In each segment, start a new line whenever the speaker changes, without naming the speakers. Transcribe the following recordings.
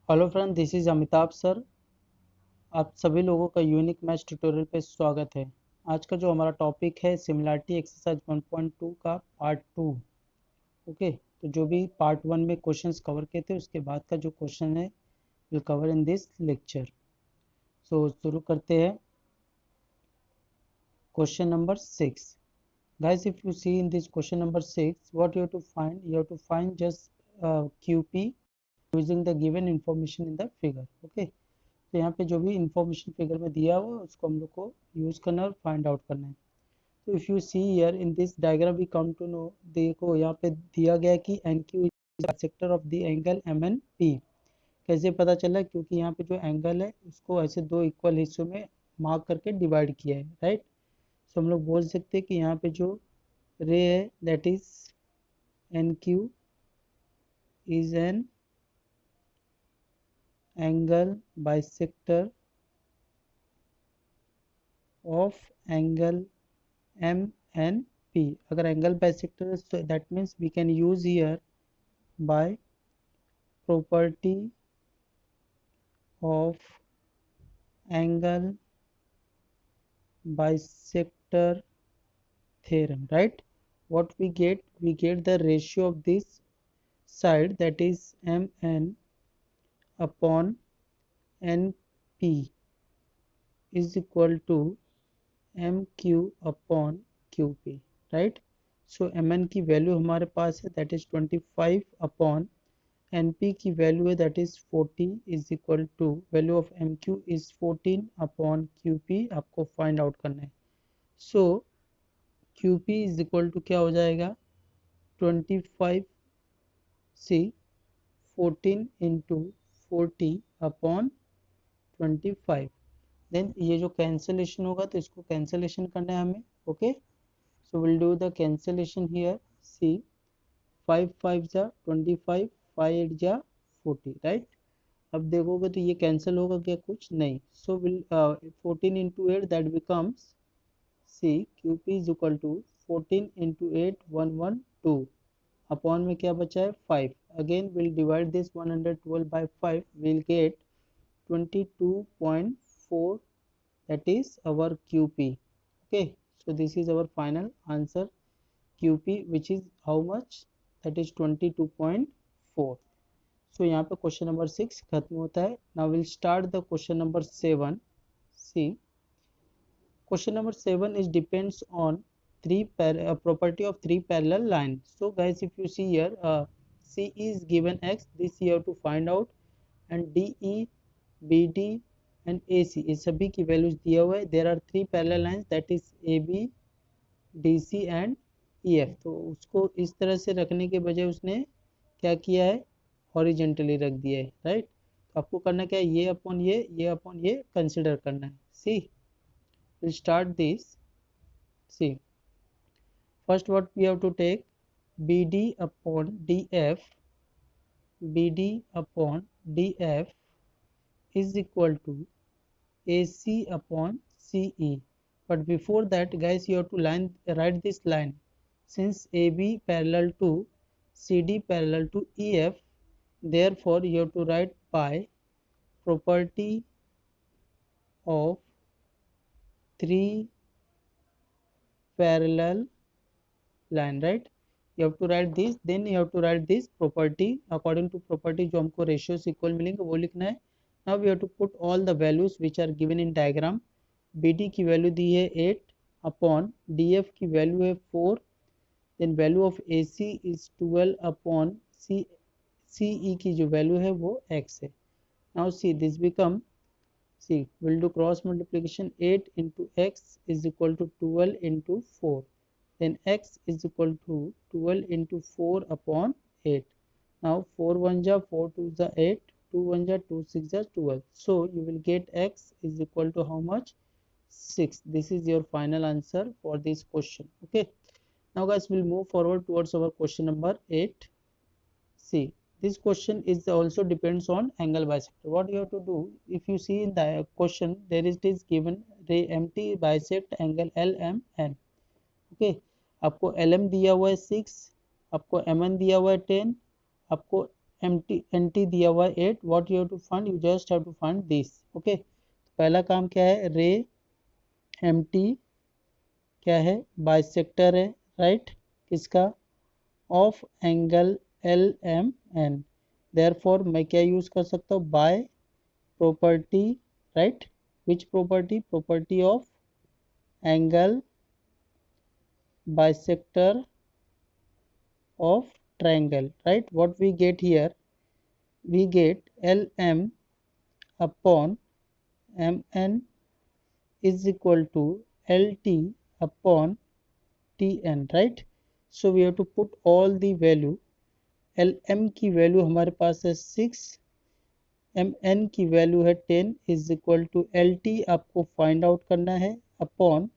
Hello friend, this is Amitabh sir. आप सभी लोगों का यूनिक मैथ्स ट्यूटोरियल पे स्वागत है। आज का जो हमारा टॉपिक है सिमिलैरिटी एक्सरसाइज 1.2 का पार्ट 2। ओके, तो जो भी पार्ट 1 में क्वेश्चंस कवर किए थे उसके बाद का जो क्वेश्चन है will cover in this lecture. So शुरू करते हैं। Question number 6। Guys, if you see in this question number 6, what you have to find? You have to find just QP using the given information in the figure. Okay. तो यहाँ पे जो भी information figure में दिया हुआ है उसको हम लोग को यूज़ करना है और फाइंड आउट करना है। तो if you see here in this diagram we come to know, देखो यहाँ पे दिया गया है कि N Q is sector of the angle M N P. कैसे पता चला? क्योंकि यहाँ पे जो एंगल है उसको ऐसे दो इक्वल हिस्सों में मार्क करके डिवाइड किया है, राइट। सो हम लोग बोल सकते हैं कि यहाँ पे जो रे है that is an Q is an angle bisector of angle M and P. अगर एंगल बाइसेक्टर है so that means we can use here by property of angle bisector theorem, right? What we get? We get the ratio of this side, that is Mn upon Np is equal to Mq upon Qp, right? So Mn की value हमारे पास है that is 25 upon NP की वैल्यू है that is 40 is equal to value of MQ is 14 upon QP आपको find out करना है। So QP is equal to क्या हो जाएगा? 25 सी 14 इंटू 40 अपॉन 25। देन ये जो कैंसलेशन होगा तो इसको कैंसलेशन करना है हमें। Okay, so will do the cancellation here. See 5 5 जा 25, 5 8 जा 40, राइट। अब देखोगे तो ये कैंसिल होगा क्या? कुछ नहीं। So will 14 into 8 that becomes see Q P is equal to 14 into 8 112 upon में क्या बचा है 5। Again will divide this 112 by 5, will get 22.4, that is our QP. Okay, so this is our final answer QP, which is how much? That is 22.4. So यहाँ पे question number 6 खत्म होता है। Now will start the question number 7। See question number 7 is depends on property of three parallel lines. So guys, if you see here, C is given x, this you have to find out, and DE, BD and AC इस सभी की values दिया हुआ है। There are three parallel lines that is AB, DC and EF। तो उसको इस तरह से रखने के बजाय उसने क्या किया है? हॉरिजेंटली रख दिया है, राइट। तो आपको करना क्या है? ये अपॉन ये अपॉन ये कंसिडर करना है। See will start this. See first what we have to take BD upon DF, BD upon DF is equal to AC upon CE. But before that guys, you have to write this line. Since AB parallel to CD parallel to EF, therefore you have to write by property of three parallel line, right? You have to write this, then you have to write this property according to property जो हमको ratios equal मिलेंगे वो लिखना है। Now we have to put all the values which are given in diagram. BD की value दी है 8 upon DF की वैल्यू है 4, then value of AC is 12 upon CE की जो वैल्यू है वो x है। Now see this become, see we'll do cross multiplication, 8 into x is equal to 12 into 4, then x is equal to 12 into 4 upon 8. Now 4 1 ja 4 2 ja 8, 2 1 ja 2 6 ja 12. So you will get x is equal to how much? 6. This is your final answer for this question. Okay, now guys, we'll move forward towards our question number 8. See, this question is also depends on angle bisector. What you have to do, if you see in the question, there is this given ray MT bisect angle LMN. Okay, आपको LM दिया हुआ है 6, आपको MN दिया हुआ है 10, आपको nt दिया हुआ है 8, what you have to find, you just have to find this. Okay, पहला काम क्या है, रे mt क्या है, बाइसेक्टर है, राइट, किसका, of angle L M N. Therefore मैं क्या यूज कर सकता हूँ, by property, right, which property, property of angle bisector of triangle, right? What we get here, we get lm upon mn is equal to lt upon tn, right? So we have to put all the value, lm की value हमारे पास है 6, mn की वैल्यू है 10 is equal to lt आपको find out करना है अपॉन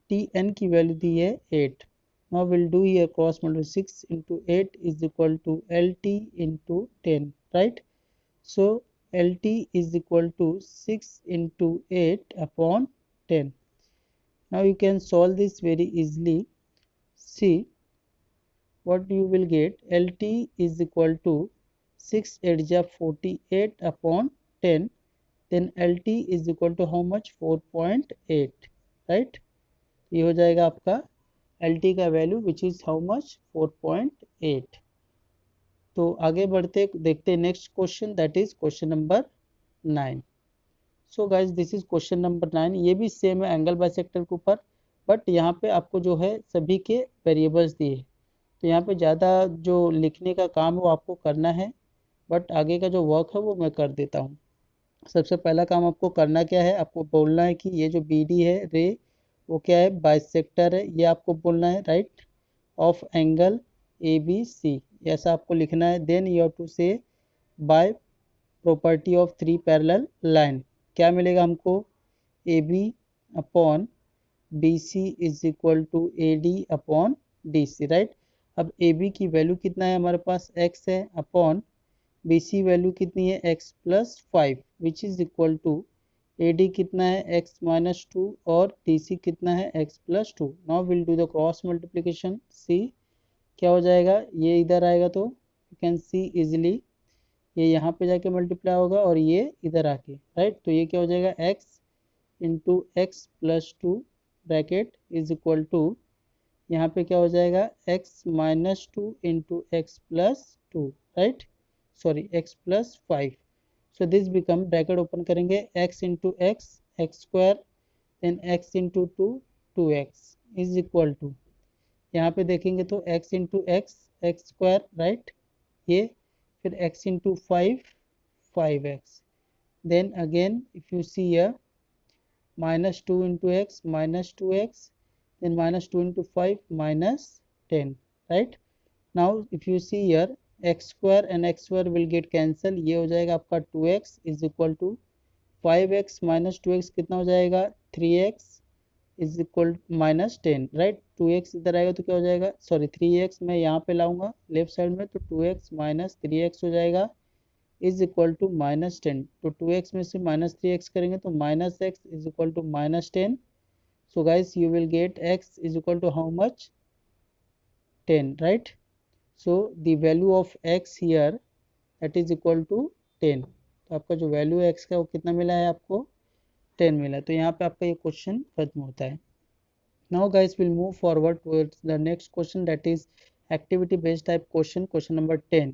tn की वैल्यू दी है 8। Now we'll do here cross multiply, 6 into 8 is equal to LT into 10, right? So LT is equal to 6 into 8 upon 10. Now you can solve this very easily. See what you will get, LT is equal to 6 8 ja 48 upon 10, then LT is equal to how much, 4.8, right? ये हो जाएगा आपका LT का value which is how much, 4.8। तो आगे बढ़ते देखते हैं next question, that is question number 9। So guys this is question number 9, ये भी सेम है एंगल बाइसेक्टर के ऊपर, बट यहाँ पे आपको जो है सभी के वेरिएबल्स दिए, तो यहाँ पे ज़्यादा जो लिखने का काम है वो आपको करना है, बट आगे का जो वर्क है वो मैं कर देता हूँ। सबसे पहला काम आपको करना क्या है, आपको बोलना है कि ये जो बी डी है रे वो क्या है, बाइसेक्टर है, ये आपको बोलना है, right, of angle A B C, ऐसा आपको लिखना है। Then you have to say by property of 3 parallel line, क्या मिलेगा हमको, A B upon B C is equal to A D upon D C, right. अब ए बी की value कितना है हमारे पास, x है, अपॉन बी सी वैल्यू कितनी है, x plus 5 which is equal to A D कितना है, x माइनस 2 और डी सी कितना है, x plus 2। Now will do the cross multiplication, see क्या हो जाएगा, ये इधर आएगा तो यू कैन सी इजिली, ये यहाँ पे जाके मल्टीप्लाई होगा और ये इधर आके, राइट, तो ये क्या हो जाएगा, x into x plus 2 bracket is equal to, यहाँ पे क्या हो जाएगा, x minus 2 into x plus 2, right, sorry x plus 5। So this become, bracket open करेंगे, x into x x square, then x into 2 2x is equal to, यहाँ पे देखेंगे तो x into x x square, right, ये फिर x into 5 5x, then again if you see here minus 2 into x minus 2x, then minus 2 into 5 minus 10, right? Now if you see here x square and x square will get cancel, ये हो जाएगा आपका 2x is equal to 5x minus 2x कितना हो जाएगा, 3x is equal minus 10, right? 2x इधर आएगा तो क्या हो जाएगा, सॉरी 3x मैं यहाँ पे लाऊंगा लेफ्ट साइड में, तो 2x minus 3x हो जाएगा इज इक्वल टू माइनस 10, तो 2x में से माइनस 3x करेंगे तो minus x is equal to minus 10। So guys you will get x is equal to how much, 10, right. So the value of x here that is equal to 10, तो आपका जो value है x का वो कितना मिला है आपको, 10 मिला है, तो यहाँ पे आपका ये क्वेश्चन खत्म होता है। Now guys will move forward towards the next question, that is activity based type question, question number 10।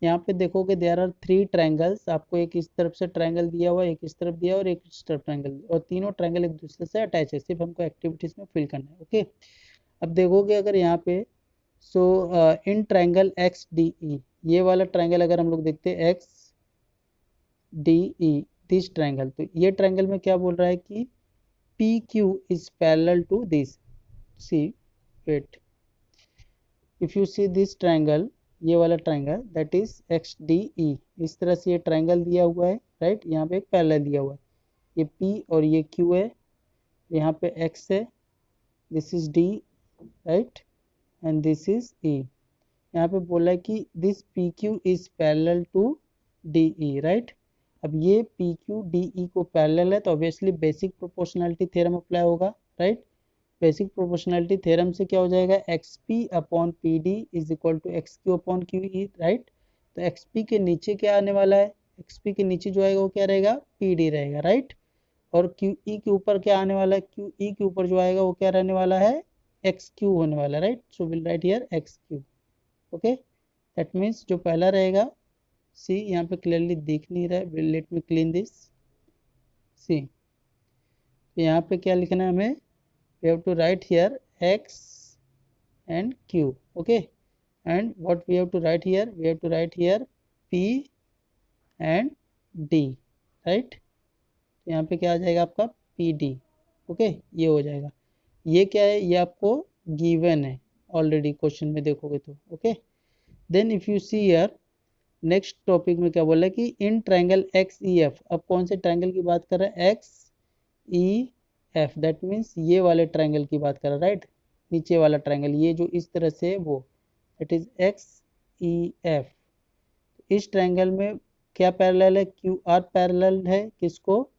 यहाँ पे देखोगे देयर आर 3 ट्रायंगल्स, आपको एक इस तरफ से ट्रायंगल दिया हुआ है, एक इस तरफ दिया और एक इस तरफ ट्रायंगल, और तीनों ट्रायंगल एक दूसरे से अटैच है, सिर्फ हमको एक्टिविटीज में फिल करना है। ओके, अब देखोगे अगर यहाँ पे so in triangle X D E, ये वाला ट्रायंगल अगर हम लोग देखते हैं X D E this triangle, तो ये ट्रायंगल में क्या बोल रहा है कि P Q is parallel to this, see wait, if you see this triangle, ये वाला triangle that is X D E, इस तरह से ये ट्रायंगल दिया हुआ है, राइट, यहाँ पे एक पैरेलल दिया हुआ है, ये P और ये Q है, यहाँ पे X है, this is D, right, and this is E। यहाँ पे बोला है कि this PQ is parallel to DE, right. अब ये PQ DE को पैरेलल है तो obviously basic proportionality theorem apply होगा, राइट। बेसिक प्रोपोर्शनैलिटी थ्योरम से क्या हो जाएगा, X P upon P D is equal to X Q upon Q E, right. तो XP के नीचे क्या आने वाला है, XP के नीचे जो आएगा वो क्या रहेगा, PD रहेगा, राइट। और QE के ऊपर क्या आने वाला है, QE के ऊपर जो आएगा वो क्या रहने वाला है, XQ होने वाला है, right. So will write here XQ, okay. That means जो पहला रहेगा, सी यहाँ पे क्लियरली दिख नहीं रहा है, let me clean this, see. तो यहाँ पे क्या लिखना है हमें, we have to write here X and Q, okay, and what we have to write here, we have to write here P and D, right। तो यहाँ पे क्या आ जाएगा आपका PD, ओके, ये हो जाएगा। ये क्या है, ये आपको गिवन है ऑलरेडी क्वेश्चन में देखोगे तो, okay. Then if you see here next topic में क्या बोला है कि इन ट्रायंगल XEF, अब कौन से ट्रायंगल की बात कर रहा है, XEF, दैट मीन्स ये वाले ट्रायंगल की बात कर रहा है, राइट। नीचे वाला ट्रायंगल ये जो इस तरह से वो, दैट इज XEF। इस ट्रायंगल में क्या पैरेलल है, QR पैरेलल है किसको,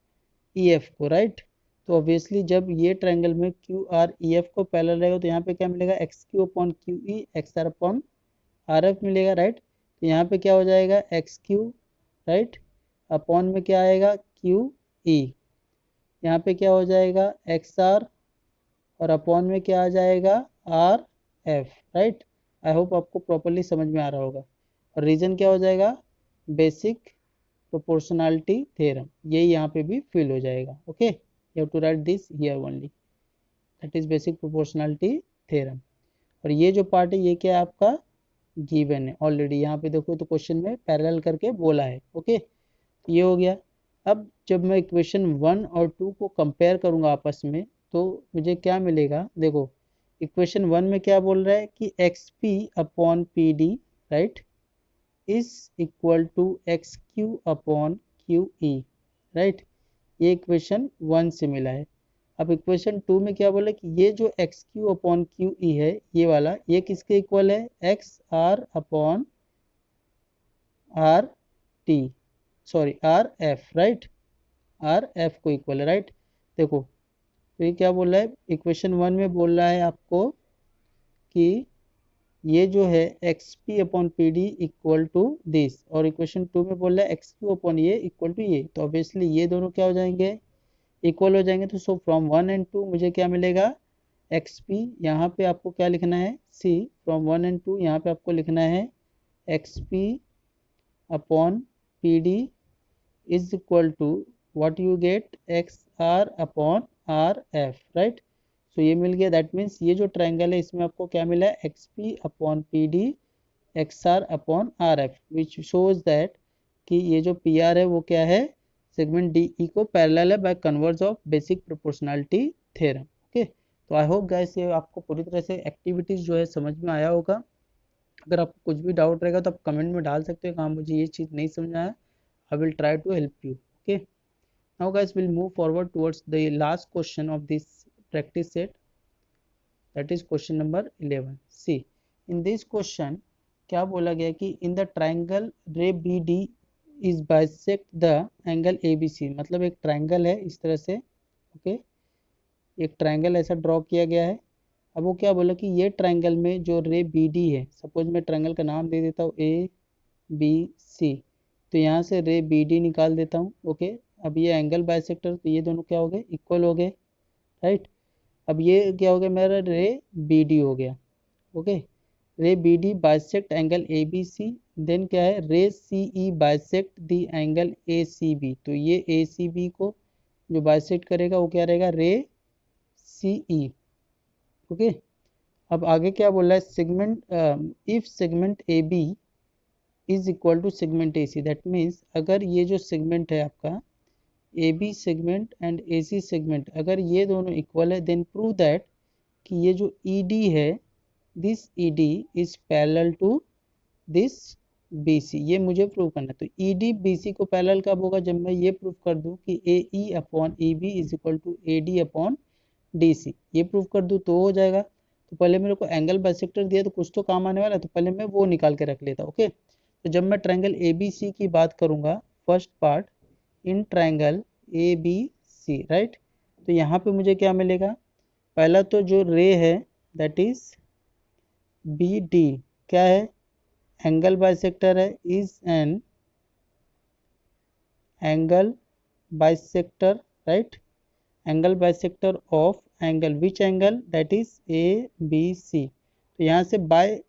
EF को, राइट। तो ऑब्वियसली जब ये ट्रायंगल में QR EF को पैरेलल रहेगा तो यहाँ पे क्या मिलेगा, XQ upon QE XR upon RF मिलेगा, राइट। तो यहाँ पे क्या हो जाएगा, XQ, राइट, अपॉन में क्या आएगा, QE। यहाँ पे क्या हो जाएगा, XR, और अपॉन में क्या आ जाएगा, RF, राइट। आई होप आपको प्रॉपरली समझ में आ रहा होगा। और रीजन क्या हो जाएगा, बेसिक प्रोपोर्शनैलिटी थ्योरम, ये यहाँ पे भी फिल हो जाएगा, okay. You have to write this here only, that is basic proportionality theorem. और ये जो पार्ट है ये क्या है आपका गिवन है ऑलरेडी, यहाँ पे देखो तो क्वेश्चन में पैरेलल करके बोला है, ओके। ये हो गया। अब जब मैं इक्वेशन 1 और 2 को कंपेयर करूँगा आपस में तो मुझे क्या मिलेगा, देखो इक्वेशन 1 में क्या बोल रहा है कि XP upon PD, right, is equal to XQ upon QE, right. ये इक्वेशन 1 से मिला है। अब इक्वेशन 2 में क्या बोला कि ये जो XQ अपॉन QE है ये वाला, ये किसके इक्वल है, XR upon RT, sorry RF, right, RF को इक्वल है, राइट। देखो तो ये क्या बोल रहा है, इक्वेशन 1 में बोल रहा है आपको कि ये जो है XP upon PD equal to this, और इक्वेशन 2 में बोल रहा है XQ अपॉन ये इक्वल टू ये। तो ऑब्वियसली ये दोनों क्या हो जाएंगे, इक्वल हो जाएंगे। तो सो फ्रॉम 1 एंड 2 मुझे क्या मिलेगा, XP, यहाँ पे आपको क्या लिखना है, C, फ्रॉम 1 एंड 2 यहाँ पे आपको लिखना है XP upon PD is equal to what you get, XR upon RF, right. So ये मिल गया। दैट मीन्स ये जो ट्रायंगल है इसमें आपको क्या मिला है, XP upon PD XR upon RF, which shows that कि ये जो PR है वो क्या है, सेगमेंट DE को पैरेलल है by converse of basic proportionality theorem, okay. तो आई होप गाइस ये आपको पूरी तरह से एक्टिविटीज जो है समझ में आया होगा। अगर आपको कुछ भी डाउट रहेगा तो आप कमेंट में डाल सकते हो, हाँ मुझे ये चीज़ नहीं समझ आया, I will try to help you, okay. Now guys we'll move forward towards the last question of this practice set, that is question number 11. See in this question क्या बोला गया कि in the triangle ray BD is bisect the angle ABC, मतलब एक triangle है इस तरह से, ओके, एक ट्रायंगल ऐसा ड्रॉ किया गया है। अब वो क्या बोला कि ये ट्रायंगल में जो रे BD है, सपोज मैं ट्रायंगल का नाम दे देता हूँ ABC, तो यहाँ से रे BD निकाल देता हूँ, ओके। अब ये एंगल बाइसेक्टर, तो ये दोनों क्या हो गए, इक्वल हो गए, राइट। अब ये क्या हो गया, मेरा रे BD हो गया, okay. Ray BD bisect angle ABC, then क्या है, ray CE bisect the angle ACB, तो ये ACB को जो बाइसेक्ट करेगा वो क्या रहेगा, रे CE, ओके। अब आगे क्या बोल रहा है, segment if segment AB is equal to segment AC, that means अगर ये जो सेगमेंट है आपका AB segment and AC segment अगर ये दोनों इक्वल है, देन प्रूव दैट कि ये जो ED है, this ED is parallel to this BC, ये मुझे प्रूव करना है। तो ED BC को पैरेलल कब होगा, जब मैं ये प्रूव कर दूं कि AE upon EB is equal to AD upon DC, ये प्रूव कर दूं तो हो जाएगा। तो पहले मेरे को एंगल बाइसेक्टर दिया तो कुछ तो काम आने वाला है, तो पहले मैं वो निकाल के रख लेता, ओके। तो जब मैं ट्रायंगल ABC की बात करूंगा, first part in triangle ABC, right, तो यहाँ पे मुझे क्या मिलेगा, पहला तो जो रे है दैट इज BD क्या है, एंगल बाइसेक्टर है, is an angle bisector, right, angle bisector of angle, which angle, that is A B C. तो यहाँ से बाय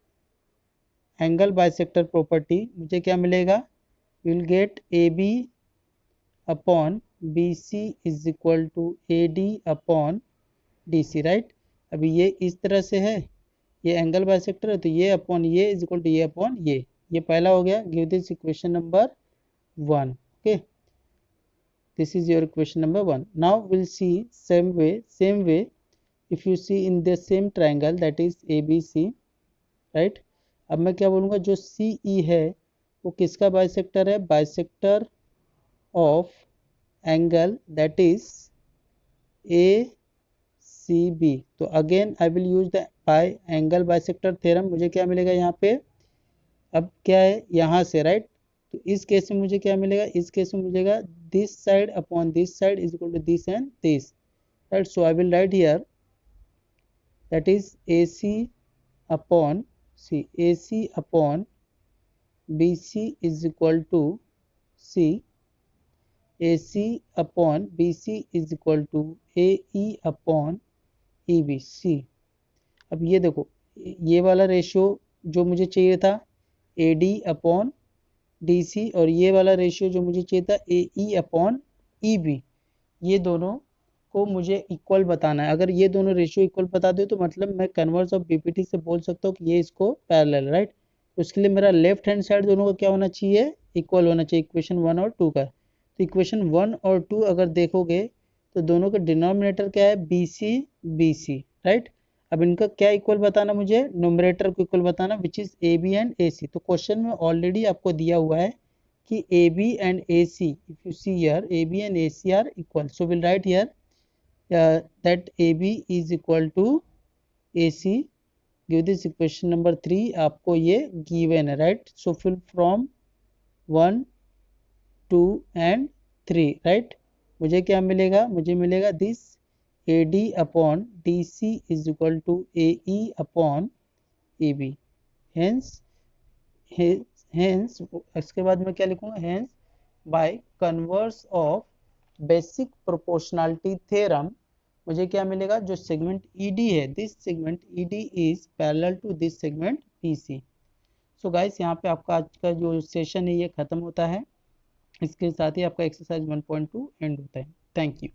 एंगल बाइसेक्टर प्रॉपर्टी मुझे क्या मिलेगा, will get A B upon B C is equal to A D upon D C, right. अभी ये इस तरह से है, ये एंगल बाइसेक्टर है, तो ये अपॉन ये इज इक्वल टू ये अपॉन ये पहला हो गया। Give this equation number 1, okay, this is your equation number 1. Now we'll see same way if you see in the same triangle that is ABC, right। अब मैं क्या बोलूँगा, जो CE है वो किसका बाइसेक्टर है, bisector of angle that is ACB। तो again I will use the by angle bisector theorem. मुझे क्या मिलेगा यहाँ पे, अब क्या है यहाँ से, राइट, तो इस केस में मुझे क्या मिलेगा, इस केस में मिलेगा this side upon this side is equal to this and this, right. So I will write here that is AC upon C, AC upon BC is equal to C, AC upon BC is equal to AE upon EBC। अब ये देखो, ये वाला ratio जो मुझे चाहिए था AD upon DC, और ये वाला रेशियो जो मुझे चाहिए था AE अपॉन EB, ये दोनों को मुझे इक्वल बताना है। अगर ये दोनों रेशियो इक्वल बता दे तो मतलब मैं कन्वर्स ऑफ BPT से बोल सकता हूँ कि ये इसको पैरेलल, राइट। तो उसके लिए मेरा लेफ्ट हैंड साइड दोनों का क्या होना चाहिए, इक्वल होना चाहिए, इक्वेशन 1 और 2 का। तो इक्वेशन 1 और 2 अगर देखोगे तो दोनों का डिनोमिनेटर क्या है, BC BC, राइट। अब इनका क्या इक्वल बताना, मुझे न्यूमरेटर को इक्वल बताना, which is AB and AC। तो क्वेश्चन में ऑलरेडी आपको दिया हुआ है कि AB and AC, if you see here AB and AC are equal, so will write here that AB is equal to AC। give this equation number 3, आपको ये given है, right। so fill from 1 2 and 3, right। मुझे क्या मिलेगा, मुझे मिलेगा this AD upon DC is equal to AE upon AB। hence इसके बाद मैं क्या लिखूंगा, hence by converse of basic proportionality theorem मुझे क्या मिलेगा, जो सेगमेंट ED है, this segment ED is parallel to this segment BC। So guys, यहाँ पे आपका आज का जो सेशन है ये खत्म होता है। इसके साथ ही आपका एक्सरसाइज 1.2 एंड होता है। Thank you.